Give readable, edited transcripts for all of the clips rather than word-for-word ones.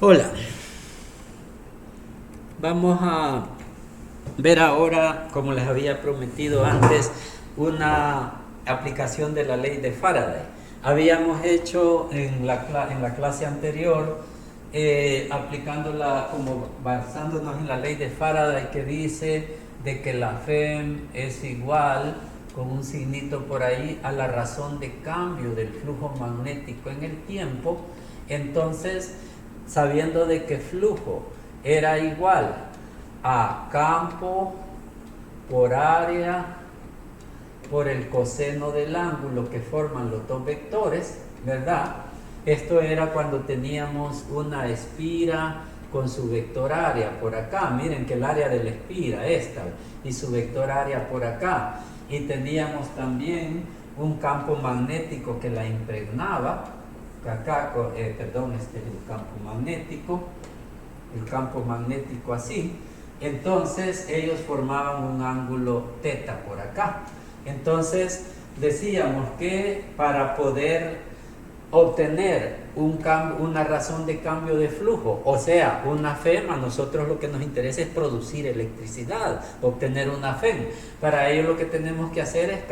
Hola, vamos a ver ahora, como les había prometido antes, una aplicación de la ley de Faraday. Habíamos hecho en la clase anterior, aplicándola como basándonos en la ley de Faraday que dice de que la FEM es igual, con un signito por ahí, a la razón de cambio del flujo magnético en el tiempo. Entonces, sabiendo de que flujo era igual a campo por área por el coseno del ángulo que forman los dos vectores, ¿verdad? Esto era cuando teníamos una espira con su vector área por acá. Miren que el área de la espira, esta, y su vector área por acá. Y teníamos también un campo magnético que la impregnaba. Acá, este es el campo magnético así. Entonces ellos formaban un ángulo teta por acá. Entonces decíamos que para poder obtener una razón de cambio de flujo, o sea, una FEM, a nosotros lo que nos interesa es producir electricidad, obtener una FEM. Para ello lo que tenemos que hacer es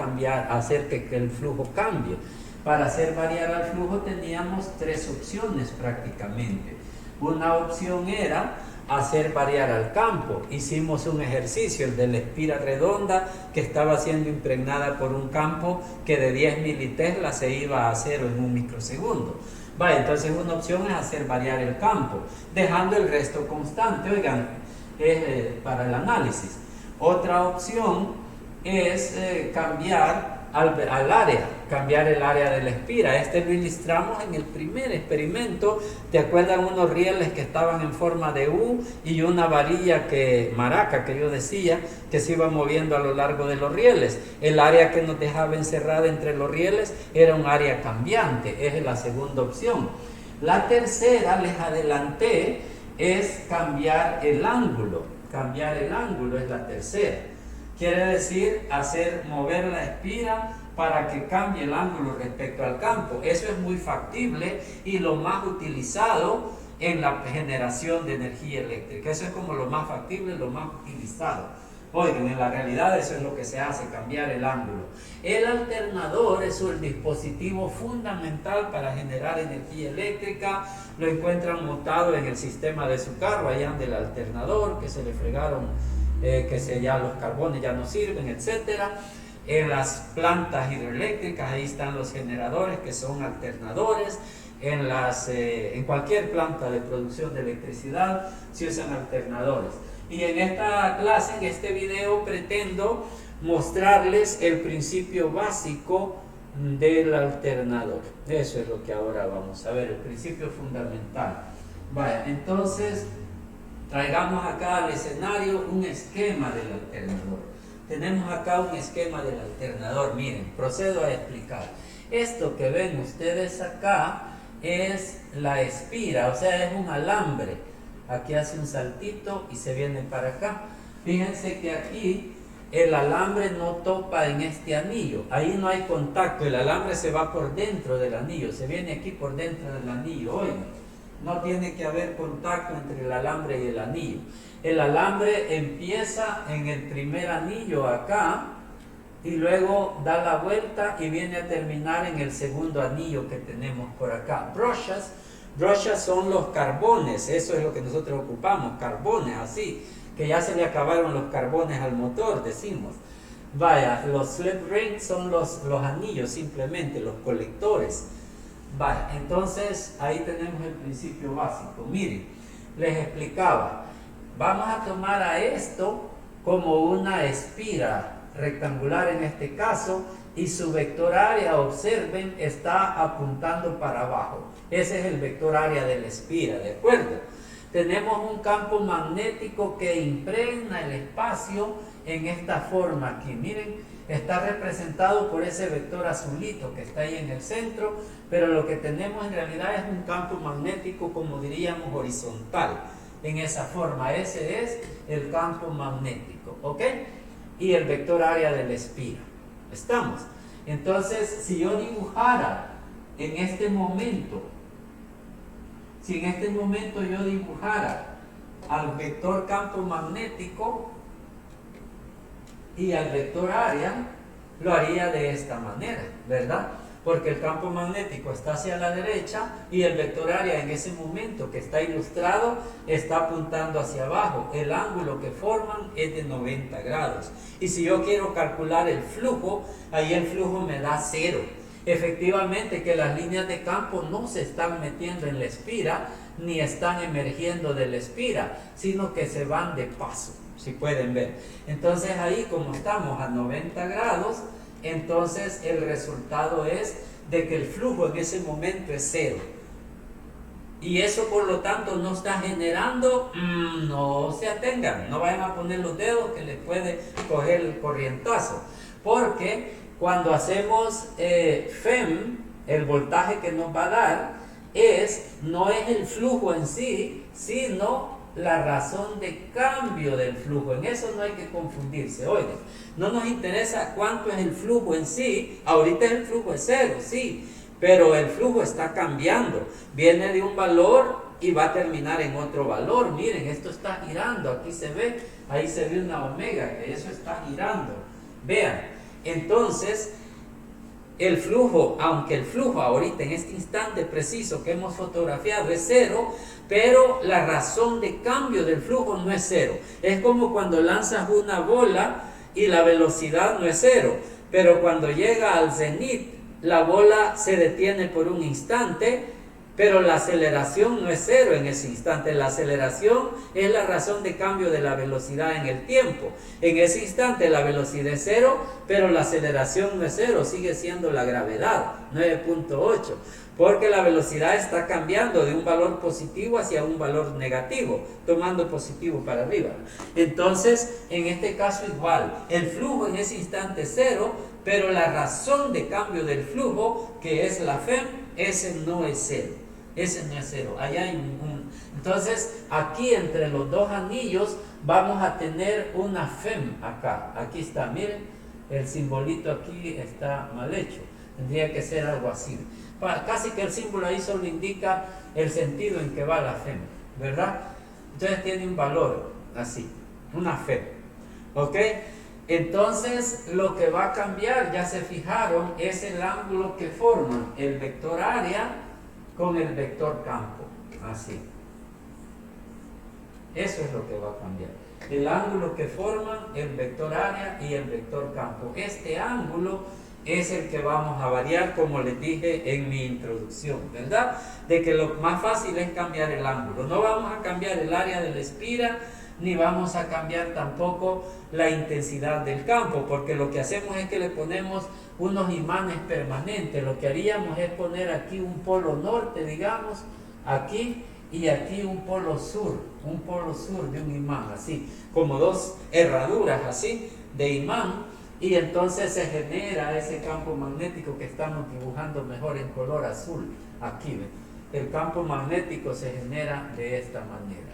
hacer que el flujo cambie. Para hacer variar al flujo teníamos tres opciones prácticamente. Una opción era hacer variar al campo. Hicimos un ejercicio, el de la espira redonda, que estaba siendo impregnada por un campo que de 10 militeslas se iba a cero en un microsegundo. Entonces una opción es hacer variar el campo, dejando el resto constante, oigan, para el análisis. Otra opción es cambiar al área, cambiar el área de la espira. Lo ilustramos en el primer experimento. ¿Te acuerdan unos rieles que estaban en forma de U y una varilla maraca que yo decía que se iba moviendo a lo largo de los rieles? El área que nos dejaba encerrada entre los rieles era un área cambiante. Esa es la segunda opción. La tercera, les adelanté, es cambiar el ángulo. Cambiar el ángulo es la tercera. Quiere decir mover la espira para que cambie el ángulo respecto al campo. Eso es muy factible y lo más utilizado en la generación de energía eléctrica. Eso es como lo más factible, lo más utilizado. Oigan, en la realidad eso es lo que se hace, cambiar el ángulo. El alternador es el dispositivo fundamental para generar energía eléctrica. Lo encuentran montado en el sistema de su carro, allá del alternador, que se le fregaron, ya los carbones ya no sirven, etcétera. En las plantas hidroeléctricas ahí están los generadores que son alternadores. En cualquier planta de producción de electricidad se usan alternadores. Y en esta clase, en este video, pretendo mostrarles el principio básico del alternador. Eso es lo que ahora vamos a ver, el principio fundamental. Entonces traigamos acá al escenario un esquema del alternador. Tenemos acá un esquema del alternador. Miren, procedo a explicar. Esto que ven ustedes acá es la espira, o sea, es un alambre. Aquí hace un saltito y se viene para acá. Fíjense que aquí el alambre no topa en este anillo. Ahí no hay contacto. El alambre se va por dentro del anillo. Se viene aquí por dentro del anillo. Oigan. No tiene que haber contacto entre el alambre y el anillo. El alambre empieza en el primer anillo acá y luego da la vuelta y viene a terminar en el segundo anillo que tenemos por acá. Brochas son los carbones, eso es lo que nosotros ocupamos, carbones así, que ya se le acabaron los carbones al motor, decimos. Los slip rings son los anillos simplemente, los colectores. Entonces ahí tenemos el principio básico. Miren, les explicaba, vamos a tomar a esto como una espira rectangular en este caso, y su vector área, observen, está apuntando para abajo. Ese es el vector área de la espira, ¿de acuerdo? Tenemos un campo magnético que impregna el espacio en esta forma aquí. Miren, está representado por ese vector azulito que está ahí en el centro, pero lo que tenemos en realidad es un campo magnético, como diríamos, horizontal, en esa forma. Ese es el campo magnético, ¿ok? Y el vector área de la espira. ¿Estamos? Entonces, si yo dibujara en este momento si en este momento yo dibujara al vector campo magnético y al vector área, lo haría de esta manera, ¿verdad? Porque el campo magnético está hacia la derecha y el vector área en ese momento que está ilustrado está apuntando hacia abajo. El ángulo que forman es de 90 grados. Y si yo quiero calcular el flujo, ahí el flujo me da 0. Efectivamente que las líneas de campo no se están metiendo en la espira ni están emergiendo de la espira, sino que se van de paso, si pueden ver. Entonces ahí, como estamos a 90 grados, entonces el resultado es de que el flujo en ese momento es 0. Y eso por lo tanto no está generando, no se atengan, no vayan a poner los dedos que les puede coger el corrientazo. Porque cuando hacemos FEM, el voltaje que nos va a dar no es el flujo en sí, sino la razón de cambio del flujo. En eso no hay que confundirse. Oigan, no nos interesa cuánto es el flujo en sí. Ahorita el flujo es 0, sí, pero el flujo está cambiando. Viene de un valor y va a terminar en otro valor. Miren, esto está girando. Aquí se ve, ahí se ve una omega, que eso está girando. Vean, entonces el flujo, aunque el flujo ahorita en este instante preciso que hemos fotografiado es 0, pero la razón de cambio del flujo no es 0. Es como cuando lanzas una bola y la velocidad no es 0, pero cuando llega al cenit, la bola se detiene por un instante, pero la aceleración no es 0 en ese instante. La aceleración es la razón de cambio de la velocidad en el tiempo. En ese instante la velocidad es 0, pero la aceleración no es 0, sigue siendo la gravedad, 9.8. Porque la velocidad está cambiando de un valor positivo hacia un valor negativo, tomando positivo para arriba. Entonces, en este caso igual, el flujo en ese instante es 0, pero la razón de cambio del flujo, que es la FEM, ese no es 0. Ese no es 0. Allá hay Entonces, aquí entre los dos anillos vamos a tener una FEM acá. Aquí está, miren, el simbolito aquí está mal hecho. Tendría que ser algo así. Casi que el símbolo ahí solo indica el sentido en que va la FEM, ¿verdad? Entonces tiene un valor así, una FEM. ¿Ok? Entonces lo que va a cambiar, ya se fijaron, es el ángulo que forman el vector área con el vector campo. Así. Eso es lo que va a cambiar. El ángulo que forman el vector área y el vector campo. Este ángulo es el que vamos a variar, como les dije en mi introducción, ¿verdad? De que lo más fácil es cambiar el ángulo. No vamos a cambiar el área de la espira, ni vamos a cambiar tampoco la intensidad del campo, porque lo que hacemos es que le ponemos unos imanes permanentes. Lo que haríamos es poner aquí un polo norte, digamos, aquí, y aquí un polo sur de un imán, así, como dos herraduras así de imán. Y entonces se genera ese campo magnético que estamos dibujando mejor en color azul. Aquí, ¿ven? El campo magnético se genera de esta manera.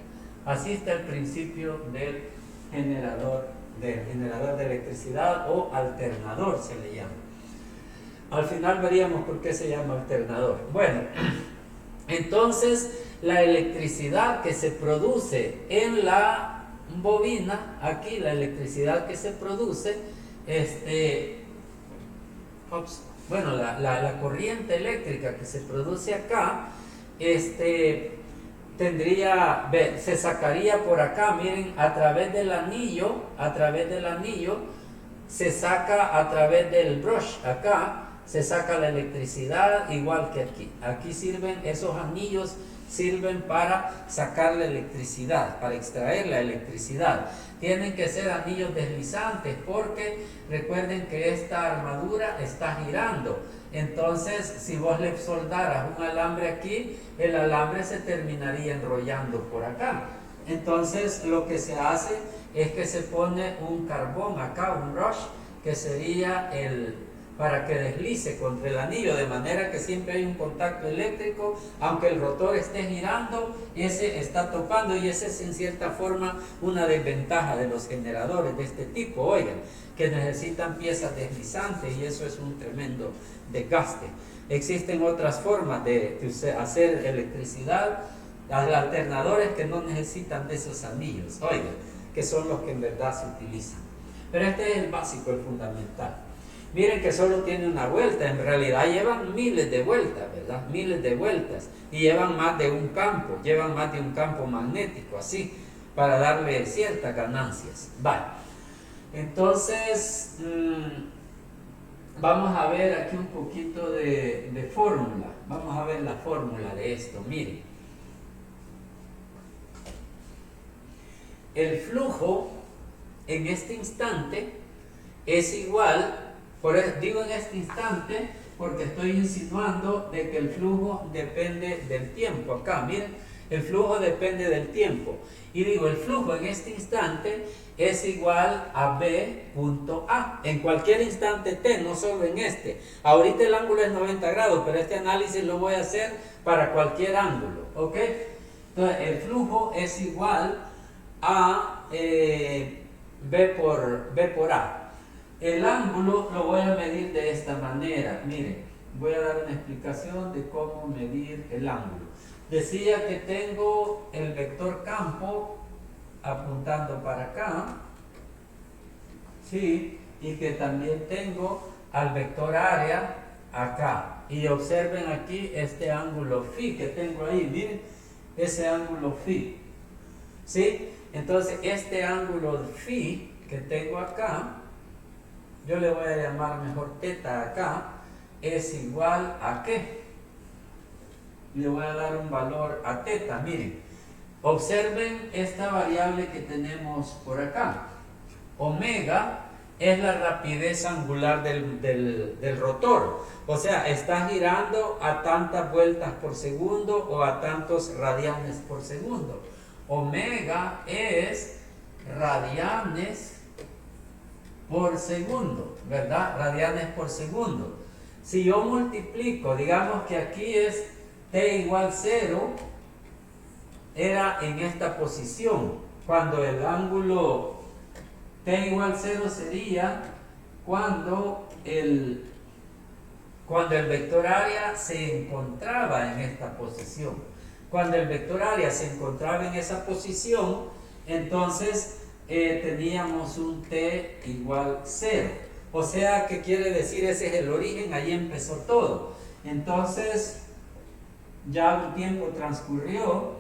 Así está el principio del generador de electricidad, o alternador se le llama. Al final veríamos por qué se llama alternador. Bueno, entonces la electricidad que se produce en la bobina, aquí la electricidad que se produce, la corriente eléctrica que se produce acá, se sacaría por acá, miren, a través del anillo, se saca a través del brush, acá se saca la electricidad igual que aquí. Aquí sirven, esos anillos sirven para sacar la electricidad, para extraer la electricidad. Tienen que ser anillos deslizantes, porque recuerden que esta armadura está girando. Entonces, si vos le soldaras un alambre aquí, el alambre se terminaría enrollando por acá. Entonces, lo que se hace es que se pone un carbón acá, un brush, que sería para que deslice contra el anillo, de manera que siempre hay un contacto eléctrico, aunque el rotor esté girando, ese está topando, y esa es en cierta forma una desventaja de los generadores de este tipo, oigan, que necesitan piezas deslizantes, y eso es un tremendo desgaste. Existen otras formas de hacer electricidad, alternadores que no necesitan de esos anillos, oigan, que son los que en verdad se utilizan. Pero este es el básico, el fundamental. Miren que solo tiene una vuelta, en realidad llevan miles de vueltas, ¿verdad? Miles de vueltas. Y llevan más de un campo, magnético, así, para darle ciertas ganancias. Vale. Entonces, vamos a ver aquí un poquito de fórmula. Vamos a ver la fórmula de esto, miren. El flujo en este instante es igual. Digo en este instante porque estoy insinuando de que el flujo depende del tiempo. Acá, miren, el flujo depende del tiempo. Y digo, el flujo en este instante es igual a B punto A. En cualquier instante T, no solo en este. Ahorita el ángulo es 90 grados, pero este análisis lo voy a hacer para cualquier ángulo. ¿Ok? Entonces, el flujo es igual a B por A. El ángulo lo voy a medir de esta manera. Miren, voy a dar una explicación de cómo medir el ángulo. Decía que tengo el vector campo apuntando para acá, ¿sí? Y que también tengo al vector área acá. Y observen aquí este ángulo phi que tengo ahí. Miren, ese ángulo phi, ¿sí? Entonces, este ángulo phi que tengo acá, yo le voy a llamar mejor teta acá, es igual a ¿qué? Le voy a dar un valor a teta. Miren, observen esta variable que tenemos por acá. Omega es la rapidez angular del rotor. O sea, está girando a tantas vueltas por segundo o a tantos radianes por segundo. Omega es radianes por segundo, ¿verdad? Radianes por segundo. Si yo multiplico, digamos que aquí es t igual 0, era en esta posición. Cuando el ángulo t igual 0 sería cuando el vector área se encontraba en esta posición. Cuando el vector área se encontraba en esa posición, entonces teníamos un t igual 0. O sea, ¿qué quiere decir? Ese es el origen, ahí empezó todo. Entonces, ya un tiempo transcurrió,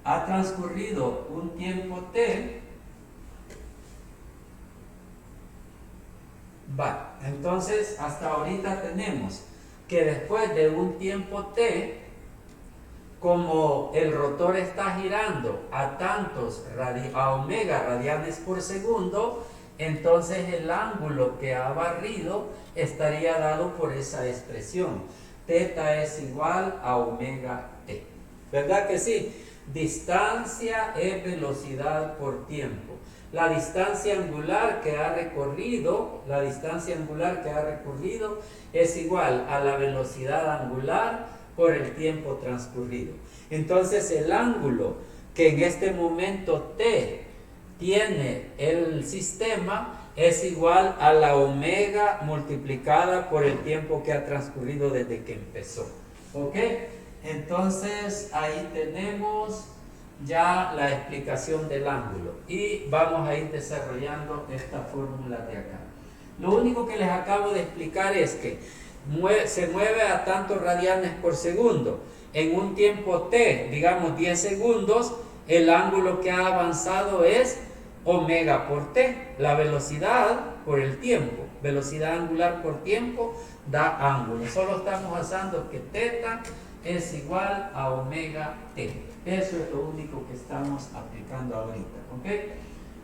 ha transcurrido un tiempo t. Va, entonces hasta ahorita tenemos que después de un tiempo t, como el rotor está girando a omega radianes por segundo, entonces el ángulo que ha barrido estaría dado por esa expresión. Teta es igual a omega t. ¿Verdad que sí? Distancia es velocidad por tiempo. La distancia angular que ha recorrido es igual a la velocidad angular por el tiempo transcurrido. Entonces el ángulo que en este momento t tiene el sistema es igual a la omega multiplicada por el tiempo que ha transcurrido desde que empezó. ¿Ok? Entonces ahí tenemos ya la explicación del ángulo y vamos a ir desarrollando esta fórmula de acá. Lo único que les acabo de explicar es que se mueve a tantos radianes por segundo. En un tiempo t, digamos 10 segundos, el ángulo que ha avanzado es omega por t, la velocidad por el tiempo. Velocidad angular por tiempo da ángulo. Solo estamos basando que teta es igual a omega t. Eso es lo único que estamos aplicando ahorita. ¿Ok?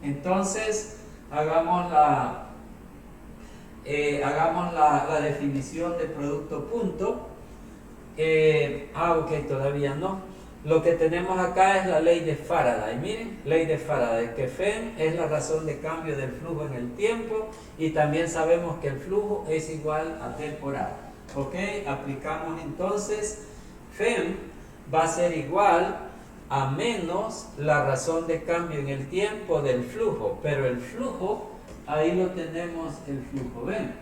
Entonces, hagamos la definición de producto punto. Ok, todavía no. Lo que tenemos acá es la ley de Faraday. Miren, ley de Faraday, que Φ es la razón de cambio del flujo en el tiempo y también sabemos que el flujo es igual a T por A. Ok, aplicamos entonces, Φ va a ser igual a menos la razón de cambio en el tiempo del flujo, pero el flujo, ahí lo tenemos el flujo, ¿ven?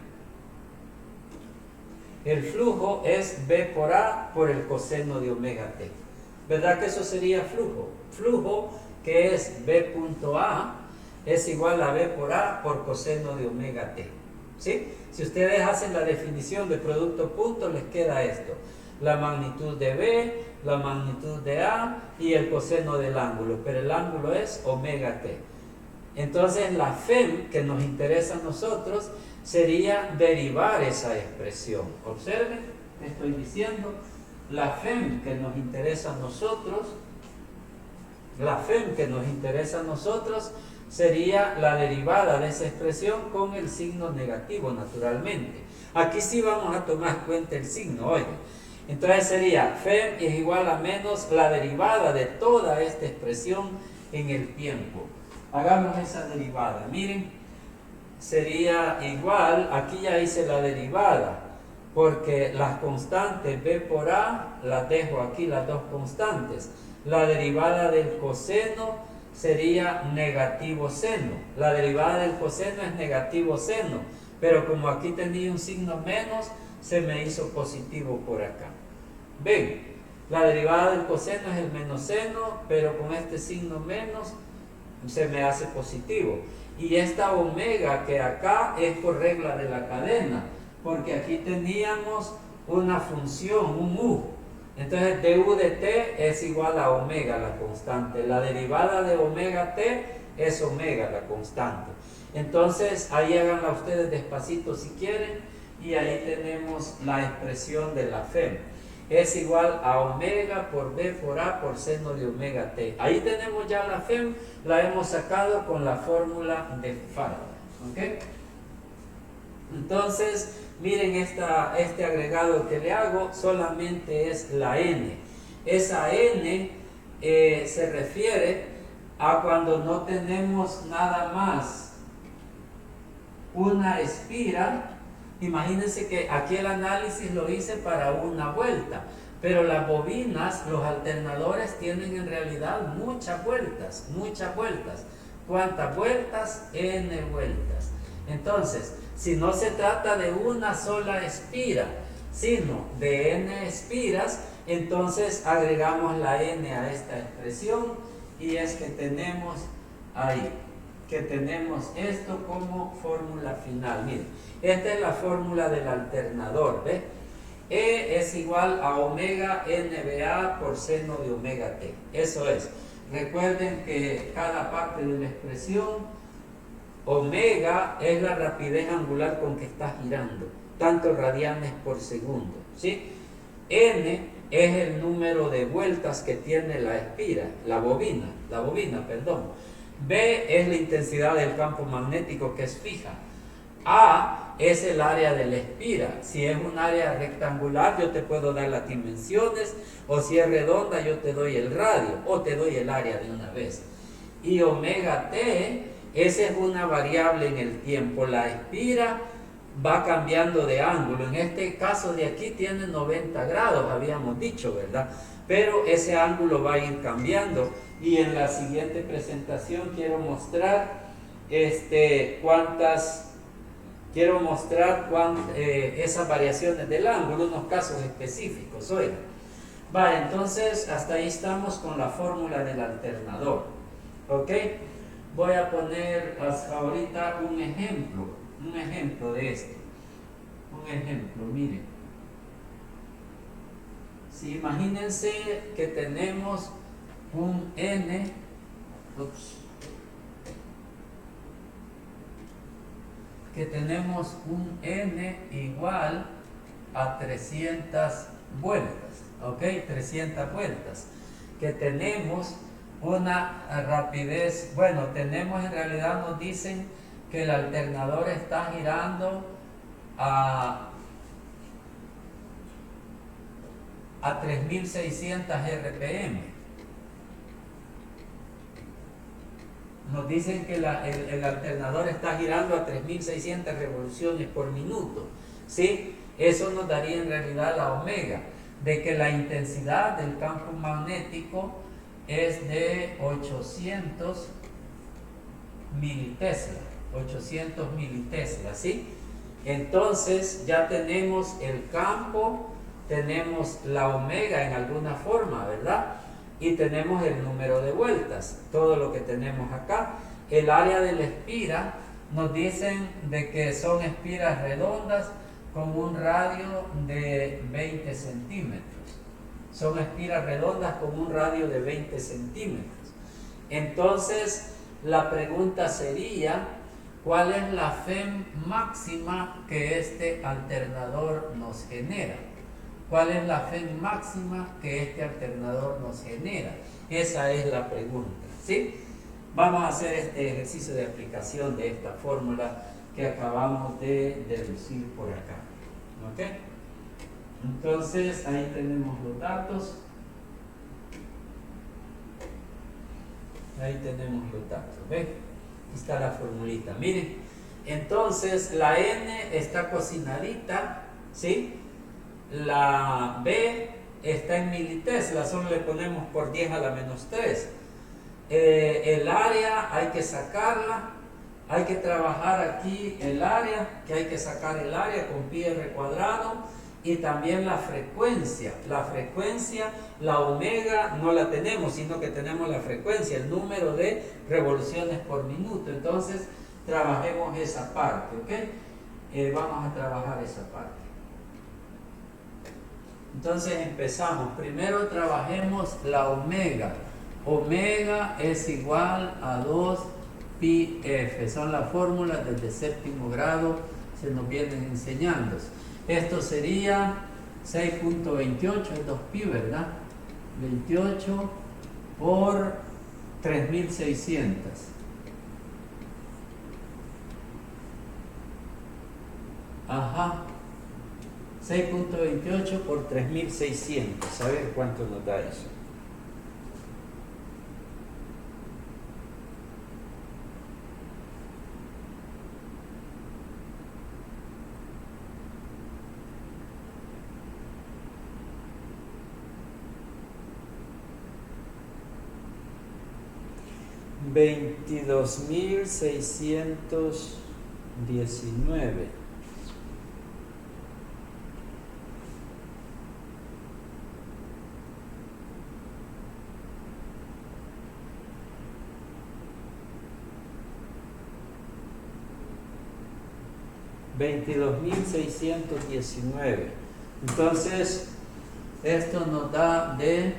el flujo es B por A por el coseno de omega t. ¿Verdad que eso sería flujo? Flujo que es B punto A es igual a B por A por coseno de omega t. ¿Sí? Si ustedes hacen la definición de producto punto, les queda esto. La magnitud de B, la magnitud de A y el coseno del ángulo. Pero el ángulo es omega t. Entonces la FEM que nos interesa a nosotros sería derivar esa expresión. Observen, estoy diciendo, la FEM que nos interesa a nosotros, sería la derivada de esa expresión con el signo negativo, naturalmente. Aquí sí vamos a tomar en cuenta el signo, oigan. Entonces sería FEM es igual a menos la derivada de toda esta expresión en el tiempo. Hagamos esa derivada, miren, sería igual, aquí ya hice la derivada, porque las constantes B por A, las dejo aquí, las dos constantes. La derivada del coseno sería negativo seno. La derivada del coseno es negativo seno, pero como aquí tenía un signo menos, se me hizo positivo por acá. Ven, la derivada del coseno es el menos seno, pero con este signo menos se me hace positivo. Y esta omega que acá es por regla de la cadena, porque aquí teníamos una función, un u. Entonces du de t es igual a omega, la constante. La derivada de omega t es omega, la constante. Entonces ahí háganla ustedes despacito si quieren, y ahí tenemos la expresión de la FEM. Es igual a omega por B por A por seno de omega t. Ahí tenemos ya la FEM, la hemos sacado con la fórmula de Faraday. ¿Okay? Entonces, miren este agregado que le hago, solamente es la N. Esa N se refiere a cuando no tenemos nada más una espira. Imagínense que aquí el análisis lo hice para una vuelta, pero las bobinas, los alternadores tienen en realidad muchas vueltas. ¿Cuántas vueltas? N vueltas. Entonces, si no se trata de una sola espira, sino de N espiras, entonces agregamos la N a esta expresión, y es que tenemos ahí, que tenemos esto como fórmula final. Miren, esta es la fórmula del alternador, ¿ve? E es igual a omega NBA por seno de omega t. Eso es. Recuerden que cada parte de la expresión, omega es la rapidez angular con que está girando, tantos radianes por segundo, ¿sí? N es el número de vueltas que tiene la espira, la bobina, B es la intensidad del campo magnético, que es fija. A es el área de la espira. Si es un área rectangular, yo te puedo dar las dimensiones, o si es redonda, yo te doy el radio, o te doy el área de una vez. Y omega t, esa es una variable en el tiempo. La espira va cambiando de ángulo. En este caso de aquí tiene 90 grados, habíamos dicho, ¿verdad? Pero ese ángulo va a ir cambiando. Y en la siguiente presentación quiero mostrar esas variaciones del ángulo, unos casos específicos. Oigan, vale, entonces hasta ahí estamos con la fórmula del alternador. ¿Ok? Voy a poner hasta ahorita un ejemplo de esto. Un ejemplo, miren. Si imagínense que tenemos un N, igual a 300 vueltas, ¿ok? 300 vueltas, que tenemos una rapidez, tenemos, en realidad nos dicen que el alternador está girando a 3600 RPM. Nos dicen que el alternador está girando a 3600 revoluciones por minuto, ¿sí? Eso nos daría en realidad la omega, de que la intensidad del campo magnético es de 800 militesla, ¿sí? Entonces ya tenemos el campo, tenemos la omega en alguna forma, ¿verdad? Y tenemos el número de vueltas, todo lo que tenemos acá. El área de la espira, nos dicen de que son espiras redondas con un radio de 20 centímetros. Son espiras redondas con un radio de 20 centímetros. Entonces, la pregunta sería, ¿cuál es la FEM máxima que este alternador nos genera? ¿Cuál es la FEM máxima que este alternador nos genera? Esa es la pregunta, ¿sí? Vamos a hacer este ejercicio de aplicación de esta fórmula que acabamos de deducir por acá, ¿ok? Entonces, ahí tenemos los datos. Ahí tenemos los datos, ¿ven? Aquí está la formulita, miren. Entonces, la N está cocinadita, ¿sí? La B está en militesla, solo le ponemos por 10 a la menos 3. El área hay que sacarla, hay que trabajar aquí el área, que hay que sacar el área con pi r cuadrado, y también la frecuencia, la omega no la tenemos, sino que tenemos la frecuencia, el número de revoluciones por minuto. Entonces trabajemos esa parte, ¿ok? Vamos a trabajar esa parte. Entonces empezamos, primero trabajemos la omega. Omega es igual a 2 pi f, son las fórmulas desde séptimo grado, se nos vienen enseñando. Esto sería 6.28, es 2 pi, ¿verdad? 28 por 3600. Ajá. 6.28 por 3600. A ver cuánto nos da eso. $22,619. $22,619. Entonces, esto nos da de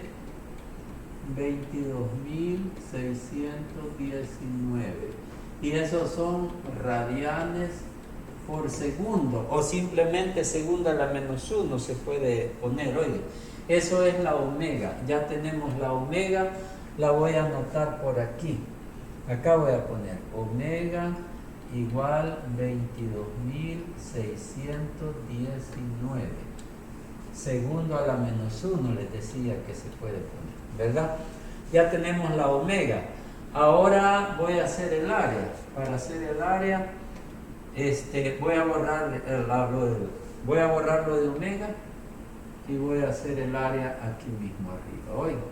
22,619. Y esos son radianes por segundo, o simplemente segundo a la menos 1 se puede poner. Oye, eso es la omega. Ya tenemos la omega, la voy a anotar por aquí. Acá voy a poner omega igual 22,619. Segundo a la menos 1 les decía que se puede poner, ¿verdad? Ya tenemos la omega. Ahora voy a hacer el área. Para hacer el área, voy a borrar lo de omega y voy a hacer el área aquí mismo arriba. Oiga,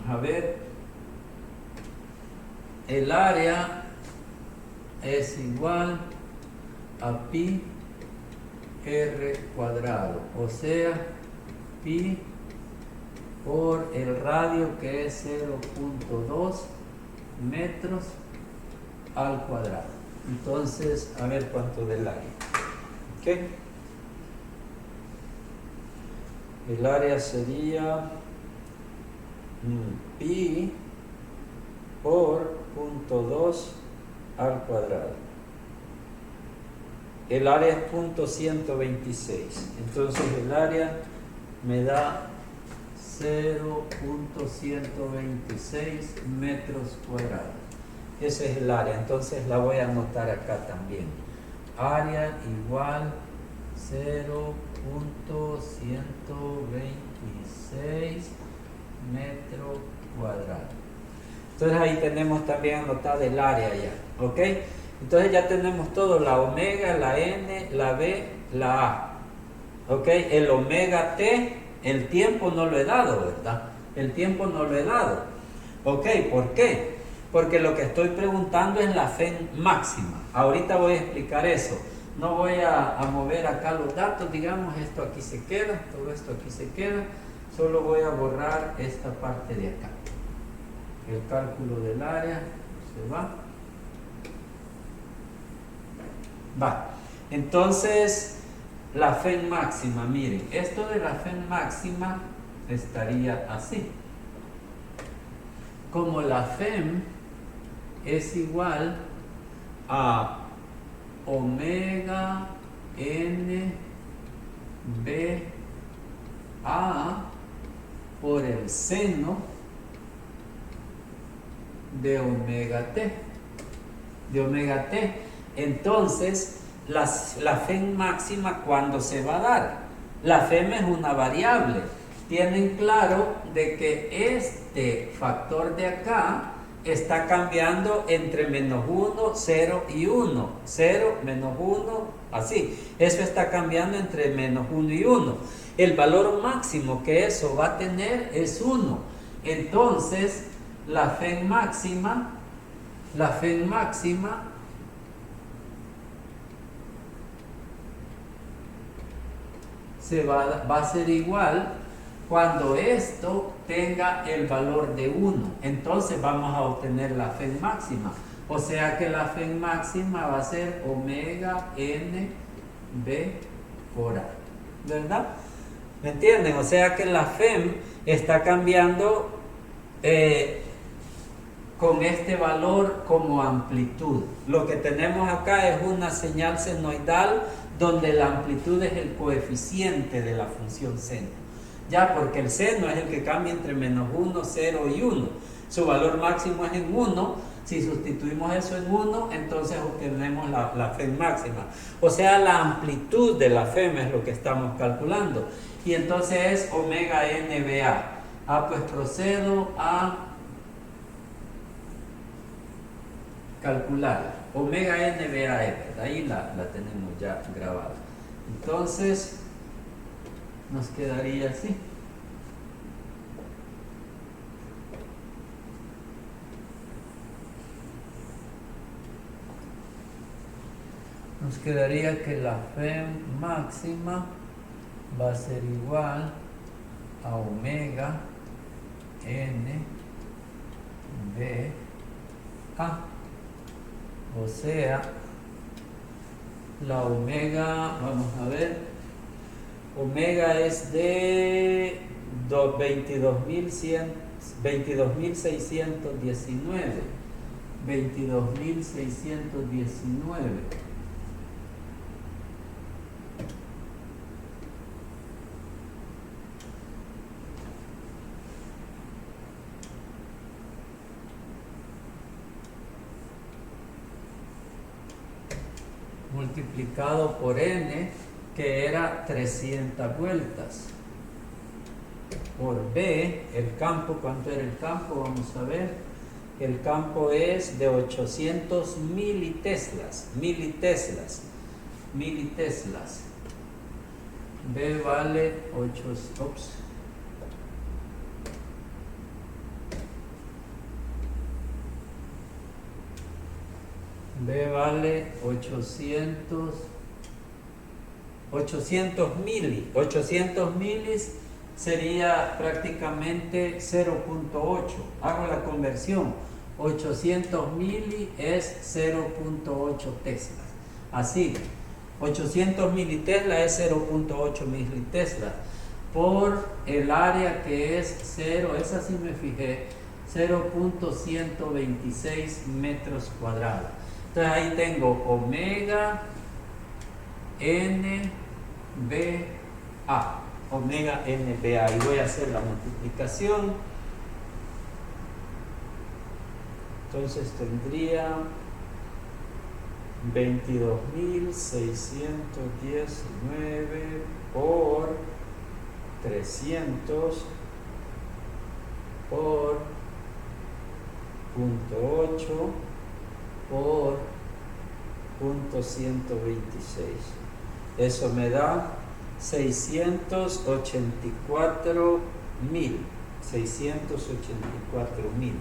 a ver, el área es igual a pi r cuadrado, o sea, pi por el radio, que es 0.2 metros al cuadrado. Entonces, a ver cuánto del área. ¿Ok? El área sería pi por 0.2 al cuadrado. El área es 0.126. Entonces el área me da 0.126 metros cuadrados. Ese es el área. Entonces la voy a anotar acá también. Área igual 0.126 metros cuadrados. Entonces ahí tenemos también anotado el área ya, ¿ok? Entonces ya tenemos todo, la omega, la n, la b, la a, ¿ok? El omega t, el tiempo no lo he dado, ¿verdad? El tiempo no lo he dado, ¿ok? ¿Por qué? porque lo que estoy preguntando es la FEN máxima. Ahorita voy a explicar eso. No voy a mover acá los datos, digamos, esto aquí se queda, todo esto aquí se queda. Solo voy a borrar esta parte de acá. El cálculo del área se va. Va. Entonces, la FEN máxima, miren, esto de la FEN máxima estaría así. Como la FEM es igual a omega n b a por el seno de omega t. Entonces, la FEM máxima, ¿cuándo se va a dar? La FEM es una variable. Tienen claro de que este factor de acá está cambiando entre -1, 0 y 1. 0, -1, así. Eso está cambiando entre -1 y 1. El valor máximo que eso va a tener es 1. Entonces, la FEM máxima va a ser igual cuando esto tenga el valor de 1. Entonces vamos a obtener la FEM máxima. O sea que la FEM máxima va a ser omega n b por a. ¿Verdad? ¿Me entienden? O sea que la FEM está cambiando con este valor como amplitud. Lo que tenemos acá es una señal senoidal donde la amplitud es el coeficiente de la función seno. Ya, porque el seno es el que cambia entre -1, 0 y 1. Su valor máximo es en 1. Si sustituimos eso en 1, entonces obtenemos la FEM máxima. O sea, la amplitud de la FEM es lo que estamos calculando. Y entonces es omega nBA. Pues procedo a calcular. Omega nBA es, ahí la tenemos ya grabada. Entonces, nos quedaría así. Nos quedaría que la FEM máxima va a ser igual a omega n b a. O sea, la omega, vamos a ver, omega es de 22.619. 22.619. Multiplicado por n, que era 300 vueltas, por b, el campo. ¿Cuánto era el campo? Vamos a ver. El campo es de 800 militeslas. B vale 8, B vale 800 mili. 800 milis sería prácticamente 0.8. Hago la conversión. 800 mili es 0.8 teslas. Así, 800 militeslas es 0.8 militeslas por el área que es 0, esa sí me fijé, 0.126 metros cuadrados. Entonces ahí tengo omega nBA, omega nBA, y voy a hacer la multiplicación. Entonces tendría 22.619 por 300 por 0.8 por 0.126. Eso me da 684.000.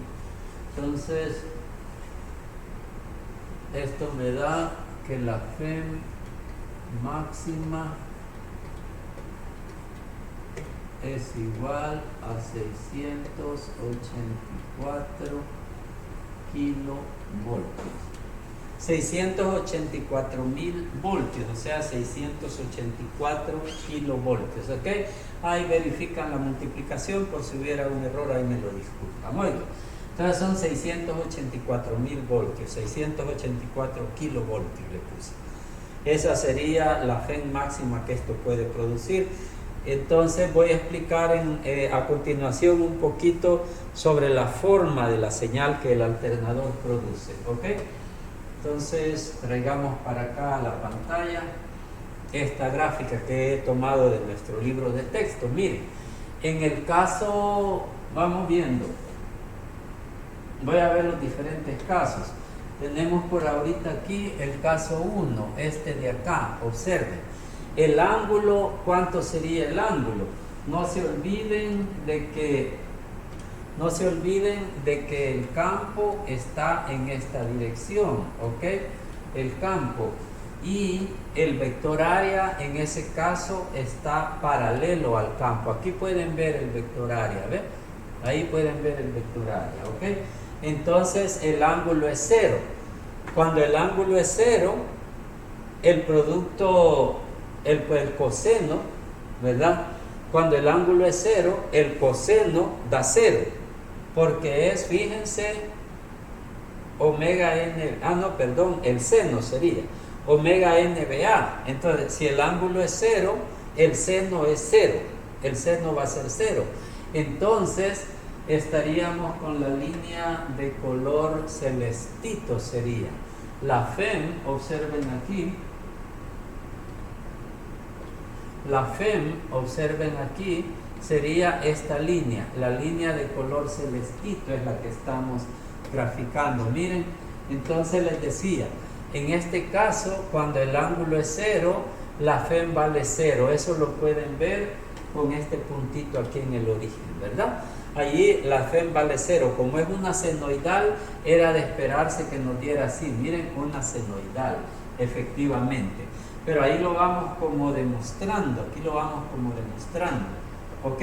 Entonces Esto me da que la FEM máxima es igual a 684 kilovoltios. 684.000 voltios, o sea, 684 kilovoltios, ¿ok? Ahí verifican la multiplicación, por si hubiera un error, ahí me lo disculpan. Muy bien. Entonces son 684.000 voltios, 684 kilovoltios le puse. Esa sería la FEM máxima que esto puede producir. Entonces voy a explicar a continuación un poquito sobre la forma de la señal que el alternador produce, ¿ok? Entonces traigamos para acá a la pantalla esta gráfica que he tomado de nuestro libro de texto. Miren, en el caso, vamos viendo, voy a ver los diferentes casos. Tenemos por ahorita aquí el caso 1, este de acá, observen. El ángulo, ¿cuánto sería el ángulo? No se olviden de que el campo está en esta dirección, ¿ok? El campo. Y el vector área en ese caso está paralelo al campo. Aquí pueden ver el vector área, ¿ven? Ahí pueden ver el vector área, ¿ok? Entonces el ángulo es 0. Cuando el ángulo es 0, el producto, el coseno, ¿verdad? Cuando el ángulo es 0, el coseno da 0. Porque es, fíjense, omega n, el seno sería omega nba. Entonces, si el ángulo es 0, el seno es 0. El seno va a ser 0. Entonces, estaríamos con la línea de color celestito sería. La FEM, observen aquí. La FEM, observen aquí, sería esta línea. La línea de color celestito es la que estamos graficando. Miren, entonces les decía, en este caso, cuando el ángulo es 0, la FEM vale 0. Eso lo pueden ver con este puntito aquí en el origen, ¿verdad? Allí la FEM vale 0. Como es una senoidal, era de esperarse que nos diera así. Miren, una senoidal, efectivamente. Pero ahí lo vamos como demostrando. Aquí lo vamos como demostrando. ¿Ok?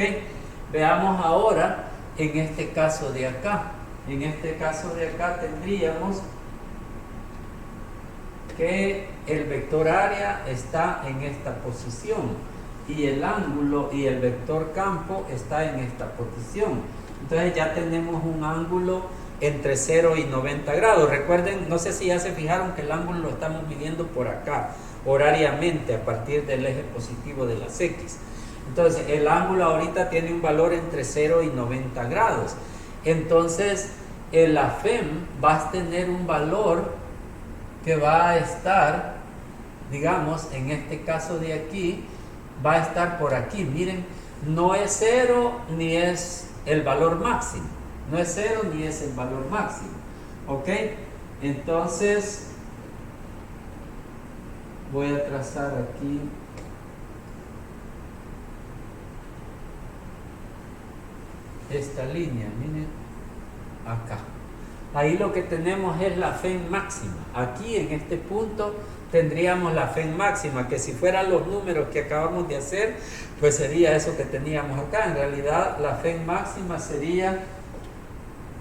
Veamos ahora en este caso de acá. En este caso de acá tendríamos que el vector área está en esta posición y el ángulo y el vector campo está en esta posición. Entonces ya tenemos un ángulo entre 0 y 90 grados. Recuerden, no sé si ya se fijaron que el ángulo lo estamos midiendo por acá, horariamente, a partir del eje positivo de las X. Entonces el ángulo ahorita tiene un valor entre 0 y 90 grados. Entonces la FEM va a tener un valor que va a estar, digamos, en este caso de aquí, va a estar por aquí. Miren, no es 0 ni es el valor máximo. No es 0 ni es el valor máximo. ¿Ok? Entonces, voy a trazar aquí esta línea, miren, acá. Ahí lo que tenemos es la FEM máxima. Aquí en este punto tendríamos la FEM máxima, que si fueran los números que acabamos de hacer, pues sería eso que teníamos acá. En realidad la FEM máxima sería,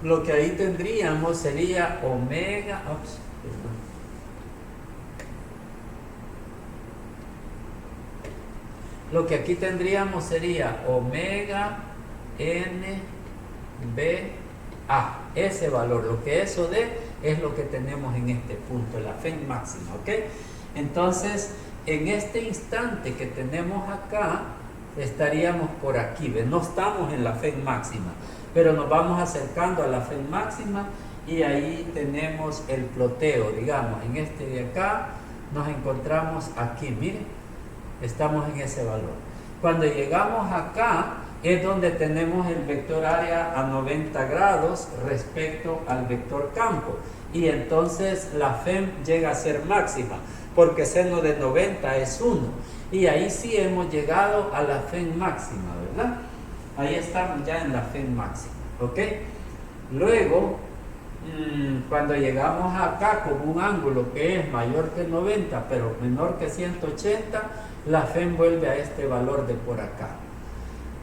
lo que ahí tendríamos sería omega, lo que aquí tendríamos sería omega NBA, ese valor, lo que eso dé es lo que tenemos en este punto, la FEM máxima, ¿ok? Entonces, en este instante que tenemos acá, estaríamos por aquí, ¿ves? No estamos en la FEM máxima, pero nos vamos acercando a la FEM máxima y ahí tenemos el ploteo, digamos, en este de acá nos encontramos aquí, miren, estamos en ese valor. Cuando llegamos acá es donde tenemos el vector área a 90 grados respecto al vector campo, y entonces la FEM llega a ser máxima porque seno de 90 es 1, y ahí sí hemos llegado a la FEM máxima, ¿verdad? Ahí estamos ya en la FEM máxima, ¿ok? Luego cuando llegamos acá con un ángulo que es mayor que 90 pero menor que 180, la FEM vuelve a este valor de por acá.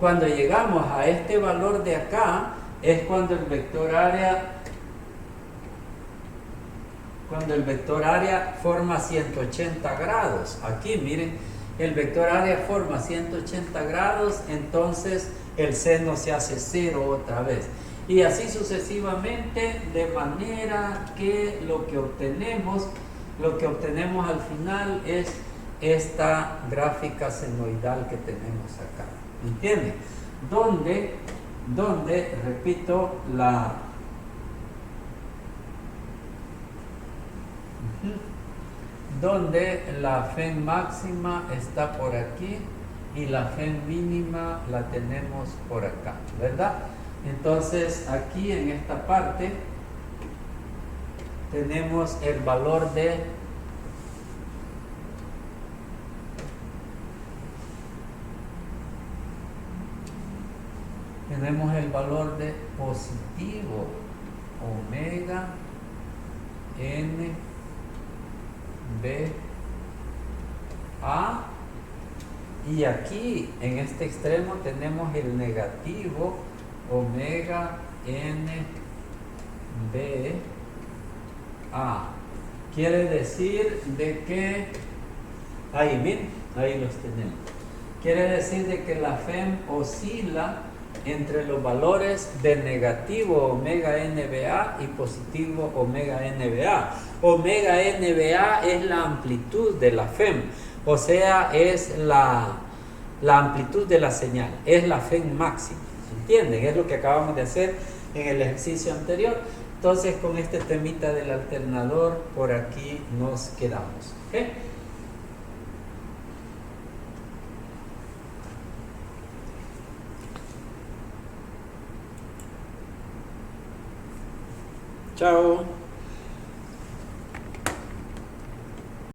Cuando llegamos a este valor de acá es cuando el vector área forma 180 grados. Aquí miren, el vector área forma 180 grados, entonces el seno se hace 0 otra vez. Y así sucesivamente, de manera que lo que obtenemos al final es esta gráfica senoidal que tenemos acá. ¿Me entienden? Donde repito, donde la FEM máxima está por aquí y la FEM mínima la tenemos por acá, ¿verdad? Entonces aquí en esta parte tenemos el valor de positivo omega n b a, y aquí en este extremo tenemos el negativo omega n b a. Quiere decir de que ahí los tenemos. Quiere decir de que la FEM oscila entre los valores de negativo omega NBA y positivo omega NBA. Omega NBA es la amplitud de la FEM, o sea, es la amplitud de la señal, es la FEM máxima. ¿Entienden? Es lo que acabamos de hacer en el ejercicio anterior. Entonces, con este temita del alternador, por aquí nos quedamos. ¿Okay? Chao.